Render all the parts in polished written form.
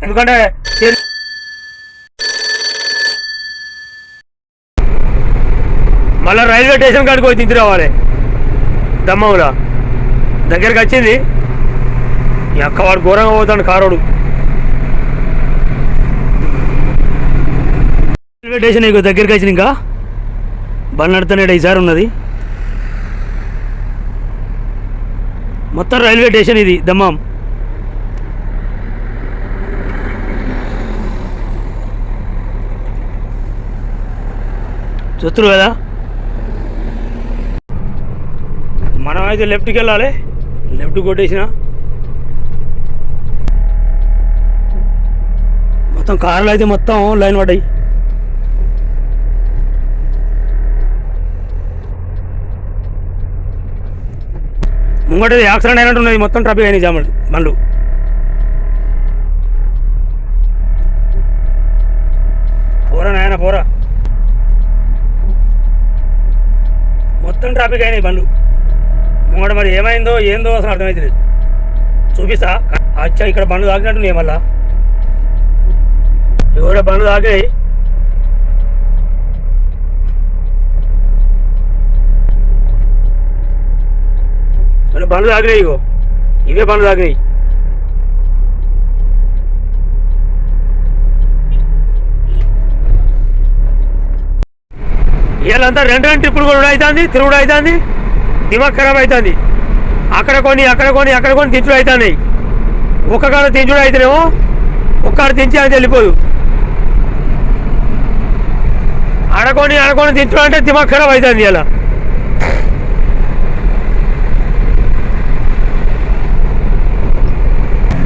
ఎందుకంటే మళ్ళీ railway station కాడికి పోయి దించి రావాలి. దమ్మంలో దగ్గరికి వచ్చింది. ఈ అక్కవాడు ఘోరంగా పోతాడు కారోడు. రైల్వే స్టేషన్ ఇక దగ్గరికి వచ్చింది. ఇంకా బండి నడుతున్నాడు. ఈసారి ఉన్నది మొత్తం రైల్వే స్టేషన్ ఇది దమ్మం. చూస్తున్నారు కదా. మనం అయితే లెఫ్ట్కి వెళ్ళాలి. లెఫ్ట్ కొట్టేసిన మొత్తం కార్లు అయితే మొత్తం లైన్ పడ్డాయి. ముంగట యాక్సిడెంట్ అయినట్టున్నది. మొత్తం ట్రాఫిక్ అయినాయి జాములు బండ్లు. పోరా నాయన పోరా. మొత్తం ట్రాఫిక్ అయినాయి బండ్లు. ముంగట మరి ఏమైందో ఏందో అసలు అర్థమవుతుంది. చూపిస్తా. అచ్చా ఇక్కడ బండ్లు తాకినట్టున్నాయి. మళ్ళా ఇవి బండ్లు తాకాయి. బండ్లు తాకినాయి. ఇగో ఇవే బండ్లు తాకినాయి. వీళ్ళంతా రెండు ట్రిప్పులు కూడా అవుతుంది. తిరుగుడు అవుతుంది. దిమాగ్ ఖరాబ్ అవుతుంది. అక్కడ కొన్ని దించుడు అవుతున్నాయి. ఒక్క కాడ దించుడు అయితేనేమో ఒక్కడ దించి అది వెళ్ళిపోదు. ఆడకొని దించుడు అంటే దిమాగ్ ఖరాబ్ అవుతుంది. ఇలా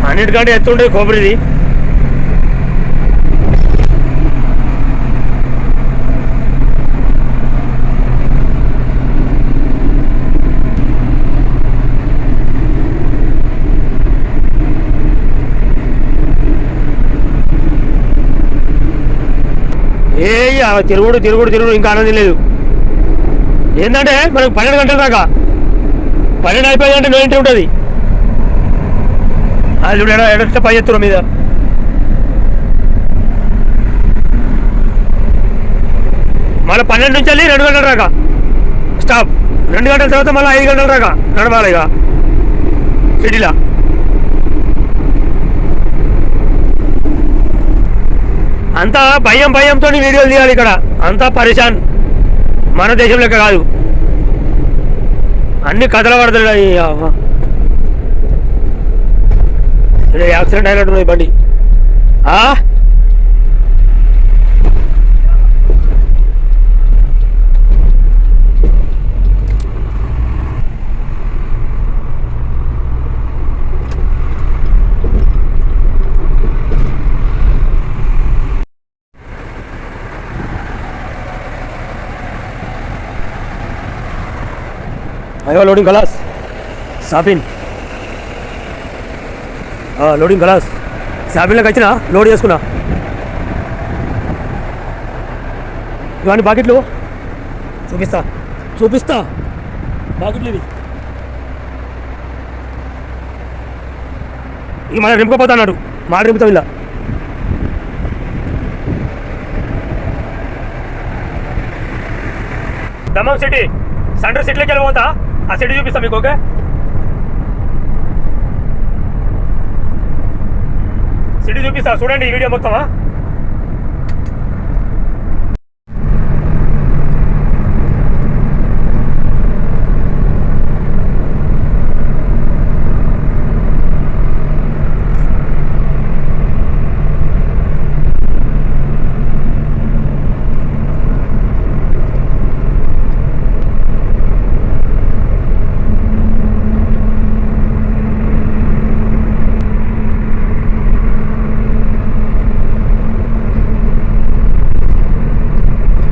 అన్నిటికంటే ఎత్తుండే కొబ్బరిది. తిరుగుడు ఇంకా ఆనందం లేదు. ఏంటంటే మనకు 12 గంటల దాకా 12 అయిపోయిందంటే 9 ఉంటుంది. అది ఎడ పై ఎత్తుల మీద మళ్ళీ 12 నుంచి వెళ్ళి 2 గంటల దాకా స్టాప్. 2 గంటల తర్వాత మళ్ళీ 5 గంటల దాకా నడవాలి. ఇక సిటీలో అంతా భయంతో వీడియోలు తీయాలి. ఇక్కడ అంతా పరిశాన్. మన దేశం లెక్క కాదు. అన్ని కథల పడతాయి. యాక్సిడెంట్ అయినట్టున్నది బండి. అయ్యో లోడింగ్ ఖలాస్. సాఫిన్ లోడింగ్ ఖలాస్. సాఫిన్లోకి వచ్చిన లోడ్ చేసుకున్నా. ఇవన్నీ బాకెట్లు చూపిస్తా. బాకెట్లు ఇవి. ఇక మన నింపుకపోతా అన్నాడు. మాట నింపుతాం. ఇలా దమ్మం సిటీ సెంటర్ సిటీలోకి వెళ్ళిపోతా. ఆ సిటీ చూపిస్తా మీకు. ఓకే సిటీ చూపిస్తా. చూడండి ఈ వీడియో మొత్తమా.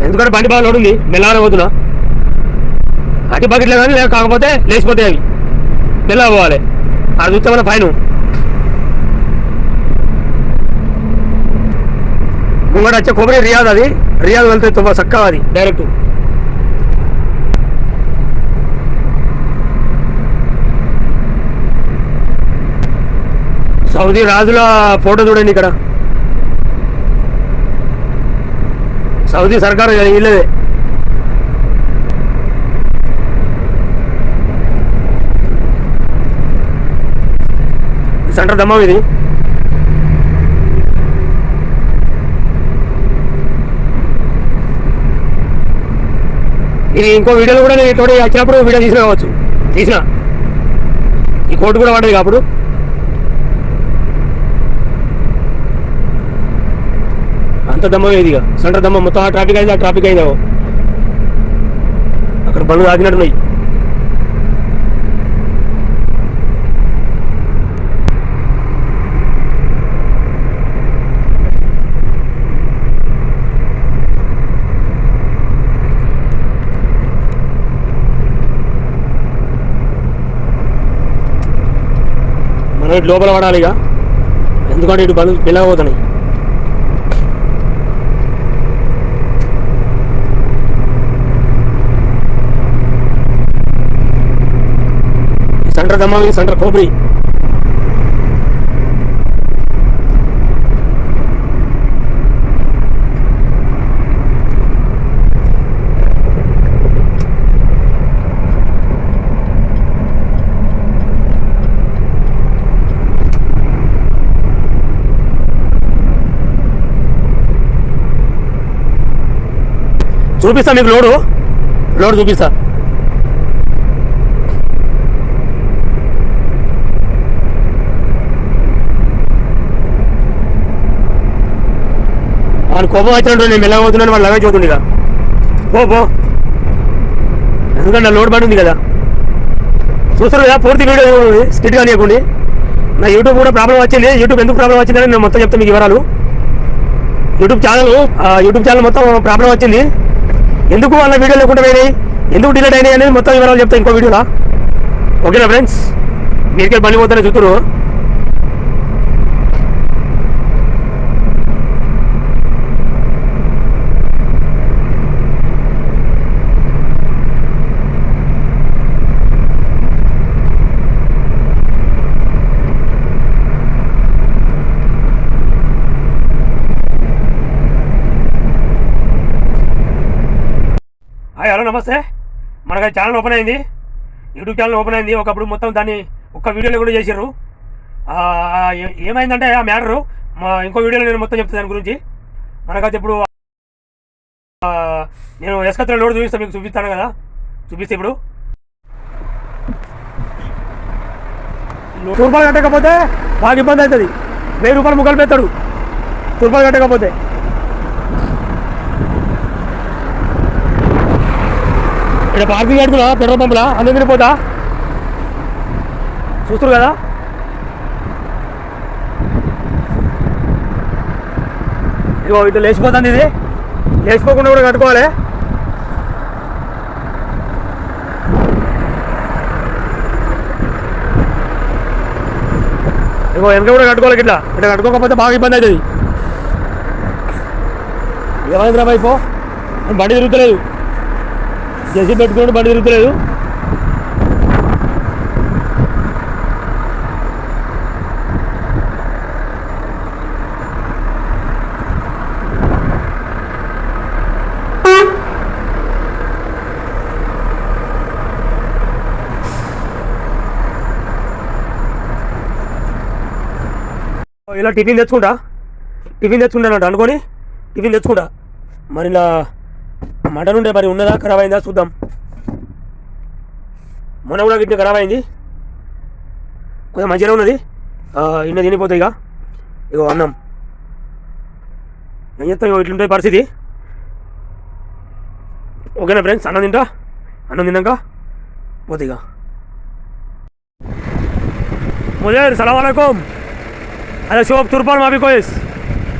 ఎందుకంటే బండి బాగా లోడ్ ఉంది. మెల్లగానే పోతున్నా. అటు బకెట్లో కానీ కాకపోతే లేచిపోతాయి. అవి మెల్లగా పోవాలి. అది చూస్తే మన ఫైన్. ముంగడ వచ్చే కొబ్బరి రియాద్. అది రియాద్ వెళ్తే తుమ్మ చక్కగా అది డైరెక్ట్. సౌదీ రాజుల ఫోటో చూడండి ఇక్కడ. సౌదీ సర్కారు ఇల్లదే. సెంటర్ దమ్మం ఇది. ఇది ఇంకో వీడియోలో కూడా నేను తోటి వచ్చినప్పుడు వీడియో తీసిన కావచ్చు, తీసిన ఈ కోర్టు కూడా పడ్డది అప్పుడు. అంత దమ్మం ఇదిగా సెంటర్ దమ్మం మొత్తం. ఆ ట్రాఫిక్ అయింది, ఆ ట్రాఫిక్ అయిందా అక్కడ బండ్లు ఆగినట్టున్నాయి. మనం ఇటు లోపల పడాలి ఇక, ఎందుకంటే ఇటు బండ్లు పిల్లకపోతున్నాయి. Centre దమ్మా, centre కోబ్రి. చూపిస్తా మీకు లోడు చూపిస్తా. వాడు కోపం వచ్చినట్టు నేను వెళ్ళబోతున్నాను, వాడు లగేజ్ అవుతుంది ఇక. పో ఎందుకంటే నా లోడ్ బండి ఉంది కదా. చూస్తారు కదా పూర్తి వీడియో స్కిట్ కానివ్వకండి. నా యూట్యూబ్ కూడా ప్రాబ్లం వచ్చింది. యూట్యూబ్ ఎందుకు ప్రాబ్లం వచ్చిందని నేను మొత్తం చెప్తాను మీకు వివరాలు. యూట్యూబ్ ఛానల్ మొత్తం ప్రాబ్లం వచ్చింది. ఎందుకు వాళ్ళ వీడియో లేకుండా పోయినాయి, ఎందుకు డిలీట్ అయినాయి అనేది మొత్తం వివరాలు చెప్తాను ఇంకో వీడియోలో. ఓకేనా ఫ్రెండ్స్, మీరికే బండి పోతానే చూస్తున్నారు. హాయ్ హలో నమస్తే. మనకి ఛానల్ ఓపెన్ అయింది, యూట్యూబ్ ఛానల్ ఓపెన్ అయింది. ఒకప్పుడు మొత్తం దాన్ని ఒక్క వీడియోలో కూడా చేశారు. ఏమైందంటే ఆ మ్యాటరు ఇంకో వీడియోలో నేను మొత్తం చెప్తాను దాని గురించి. మనకైతే ఇప్పుడు నేను ఎస్కత్ర లోడ్ చూపిస్తాను, మీకు చూపిస్తాను కదా. చూపిస్తే ఇప్పుడు రూపాయలు కట్టకపోతే బాగా ఇబ్బంది అవుతుంది. 1000 రూపాయలు ముక్కలు పెడతాడు రూపాయలు కట్టకపోతే. ఇక్కడ పార్కింగ్ అడుగులా పెట్రోల్ పంపులా అందుకని పోతా చూస్తారు కదా. ఇగో ఇట్లా లేచిపోతుంది. ఇది లేచిపోకుండా కూడా కట్టుకోవాలి. ఇగో వెనక కూడా కట్టుకోవాలి. ఇట్లా కట్టుకోకపోతే బాగా ఇబ్బంది అవుతుంది. ఏమైంది రా వైపు బండి తిరుగుతలేదు, జెసి పెట్టుకుని బండి తిరుగుతలేదు. ఇలా టిఫిన్ తెచ్చుకుంటానంట అనుకొని టిఫిన్ తెచ్చుకుంటా. మరి ఇలా మటన్ ఉండే మరి ఉన్నదా ఖరాబ్ అయిందా చూద్దాం. మొన్న కూడా గిట్ల ఖరాబ్ అయింది, కొంచెం మంచిగా ఉన్నది. ఇన్న తినిపోతాయి ఇక. ఇగో అన్నం ఏం చేస్తాం, ఇట్లుంటుంది పరిస్థితి. ఓకేనా ఫ్రెండ్స్, అన్నం తిన్నాక పోతే ఇక. मुझे सलाम वालेकुम. هذا شوف تربان ما في كويس.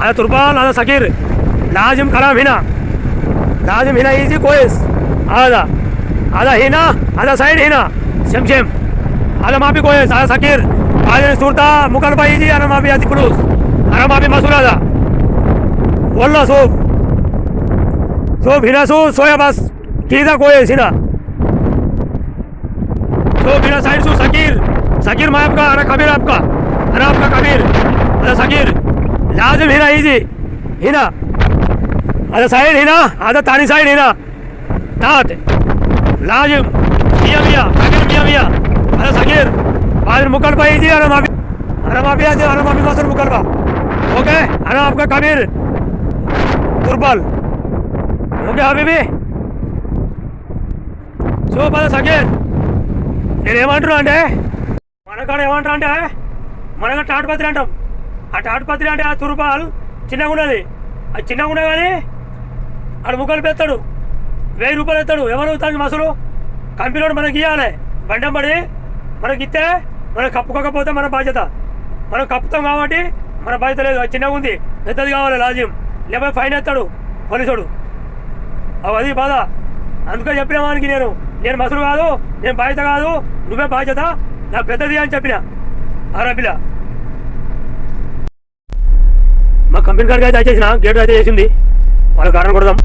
هذا تربان، هذا سكير لازم كلام هنا، لازم هنا يجي كويس. هذا هنا، هذا سايد هنا شمشم، هذا ما في كويس. هذا سكير، هذا صورته مكلفة يجي. أنا ما في هذه فلوس، أنا ما في مسؤول هذا والله. شوف هنا، شوف شوية بس كذا كويس. هنا شوف هنا سايد، شوف سكير ما يبقى. أنا خبير आपका. अरे आपका कबीर, अरे सकीर, लाजिम हिना इजी, हिना, अरे साइड हिना, आधा तानी साइड हिना, तात, लाजिम, मिया मिया, कबीर मिया मिया, अरे सकीर, बाहर मुकल पा इजी, अरे माफी आते, अरे माफी मासर मुकल पा, ओके, अरे आपका कबीर, तुरबल, ओके हबीबी, సో పద సకీర్ నేను ఏమంటున్నా అంటే మనకాడ ఏమంటారు అంటే మనకు తాటిపత్రి అంటాం. ఆ తాటిపత్రి అంటే ఆ తురుపాలు చిన్నగా ఉన్నది. అది చిన్నగా ఉన్నది కానీ ఆడు ముక్కలు పెడతాడు, 1000 రూపాయలు ఎత్తాడు. ఎవరు అవుతానికి మసలు కంపెనీలో మనకి ఇవ్వాలి. బండం పడి మనకి ఇస్తే మనం కప్పుకోకపోతే మన బాధ్యత. మనం కప్పుతాం కాబట్టి మన బాధ్యత లేదు. అది చిన్నగా ఉంది, పెద్దది కావాలి లాజిం, లేకపోతే ఫైన్ ఎత్తాడు పోలీసుడు. అది బాధ. అందుకే చెప్పిన వానికి నేను మసలు కాదు, నేను బాధ్యత కాదు, నువ్వే బాధ్యత, నాకు పెద్దది అని చెప్పిన. ఆరాపిల్ల మా కంపెనీ కాడికి అయితే చేసిన గేట్ అయితే చేసింది. వాళ్ళకి కారణం కొడదాం,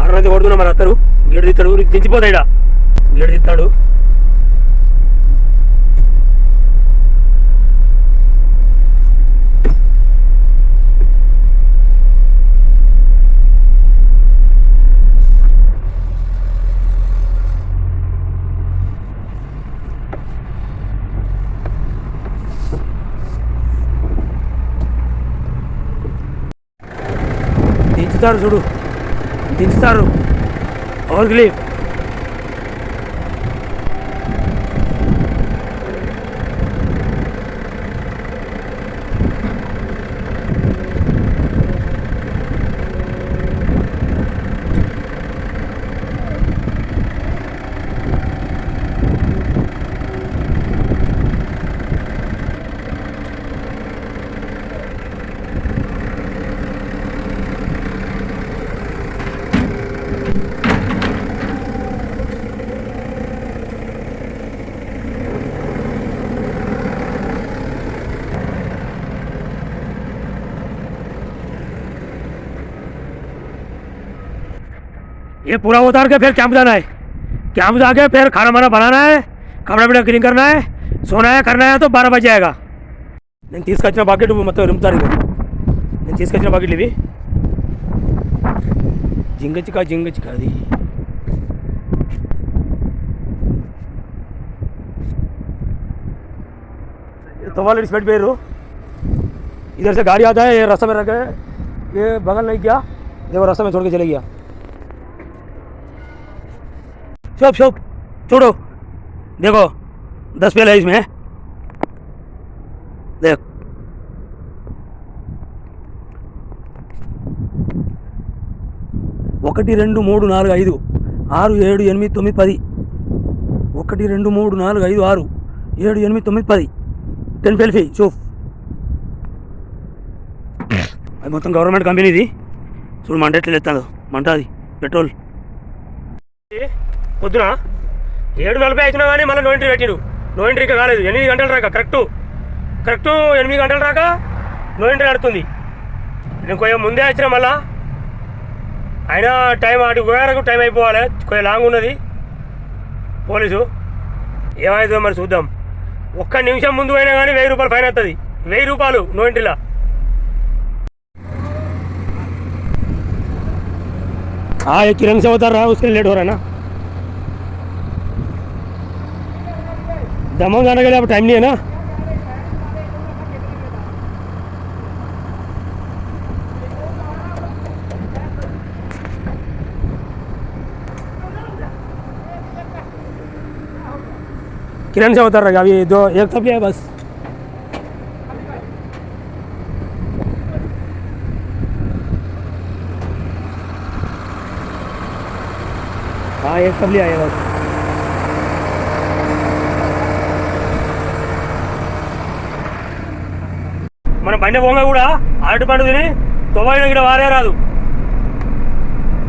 ఆర్డర్ అయితే కొడుతున్నాం. మరి వస్తారు, గేట్ తీస్తాడు, దించిపోతాయి. గేట్ తీస్తాడు. దించుతారు చూడు, దించుతారు. ఆల్ లీవ్ ये पूरा उतार के फिर कैंप जाना है. कैंप जाके फिर खाना वाना बनाना है, कपड़ा वपड़ा क्लीन करना है, सोना है, करना है. तो 12 बज जाएगा. నేను తీసుకొచ్చిన బకెట్ మొత్తం రిమ్తారు. నేను తీసుకొచ్చిన బకెట్లు ఇవి. జింగచికా అది तो वाले स्पीड पे रो. इधर से गाड़ी आता है, ये रास्ता में रख के ये बगल नहीं किया, देखो रास्ता में छोड़ के चले गया. शोप शोप छोड़ो, देखो 10 पेल है इसमें. देख 1 2 3 4 5 6 7 8 9 10 1 2 3 4 5 6 7 8 9 10 10 పెల్ఫీ చూఫ్. అది మొత్తం గవర్నమెంట్ కంపెనీ ఇది. చూడు మంట ఎట్లా ఎత్తాడు, మంట అది పెట్రోల్. పొద్దున 7:40 అవుతున్నా కానీ మళ్ళీ నో ఎంట్రీ పెట్టిడు. నో ఎంట్రీకి కాలేదు. 8 గంటలు రాక కరెక్ట్ 8 గంటలు రాక నో ఎంట్రీ నడుతుంది. నేను కొంచెం ముందే వచ్చిన మళ్ళా. అయినా టైం అటు వరకు టైం అయిపోవాలి, కొంచెం లాంగ్ ఉన్నది. పోలీసు ఏమవుతుందో మరి చూద్దాం. 1 నిమిషం ముందు అయినా కానీ 1000 రూపాయలు ఫైన్ వస్తుంది. 1000 రూపాయలు నో ఎంట్రీలా. हाँ ये किरण से उतर रहा है, उसके लिए लेट हो रहा है ना. दमोह जाने के लिए अब टाइम नहीं है ना. किरण से उतर रहा है. अभी 1 तक है बस. हाँ 1 तक आए बस. మన బండి పోగా కూడా అరటి పండు తిని తొవ్వైన ఇక్కడ వారే రాదు.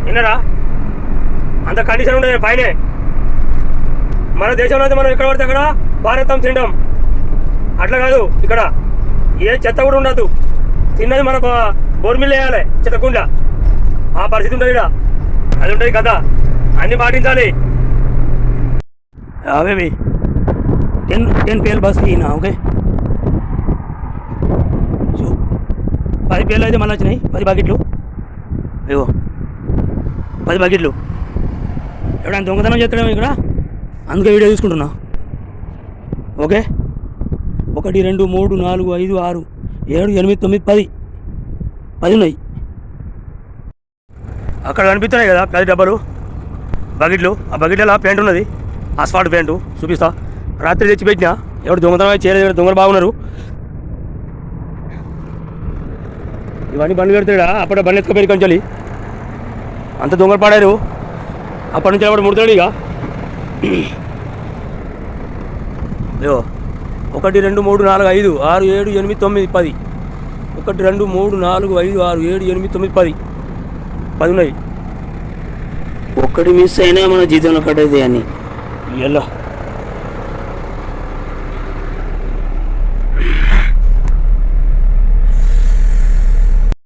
విన్నరా, అంత కండిషన్ ఉండదు పైనే. మన దేశంలో అయితే మనం ఎక్కడ పడితే అక్కడ భారతం తినడం అట్లా కాదు. ఇక్కడ ఏ చెత్త కూడా ఉండదు. తిన్నది మన బోర్మిల్ వేయాలి, చెత్తకుండ. ఆ పరిస్థితి ఉంటుంది ఇక్కడ. అది ఉంటుంది కదా, అన్నీ పాటించాలి. అవేమి 10 పేర్లు బస్కి ఈయన ఓకే. సో 10 పేర్లు అయితే మళ్ళీ వచ్చినాయి, 10 బకెట్లు. అయ్యో 10 బకెట్లు. ఎవడైనా దొంగతనం చేస్తాడేమో ఇక్కడ, అందుకే వీడియో తీసుకుంటున్నా. ఓకే 1 2 3 4 5 6 7 8 9 10 ఉన్నాయి. అక్కడ కనిపిస్తున్నాయి కదా 10 డబ్బాలు బకెట్లు. ఆ బకెట్లలో పెయింట్ ఉన్నది, ఆస్ఫాల్ట్ పెయింటు చూపిస్తా. రాత్రి తెచ్చి పెట్టినా, ఎవరు దొంగతనం చేయలేదు, దొంగలు బాగున్నారు. ఇవన్నీ బండ్లు పెడతాడా, అప్పుడే బండ్లు ఎత్తుకు పెరిగి కొంచెం అంత దొంగలు పడారు. అప్పటి నుంచి అప్పుడు ముడతాడు ఇక. అయ్యో 1 2 3 4 5 6 7 8 9 10. 1 2 3 4 5 6 7 8 9 10 ఉన్నాయి. ఒక్కటి మిస్ అయినా మన జీతంలో కట్టేది అని ఎలా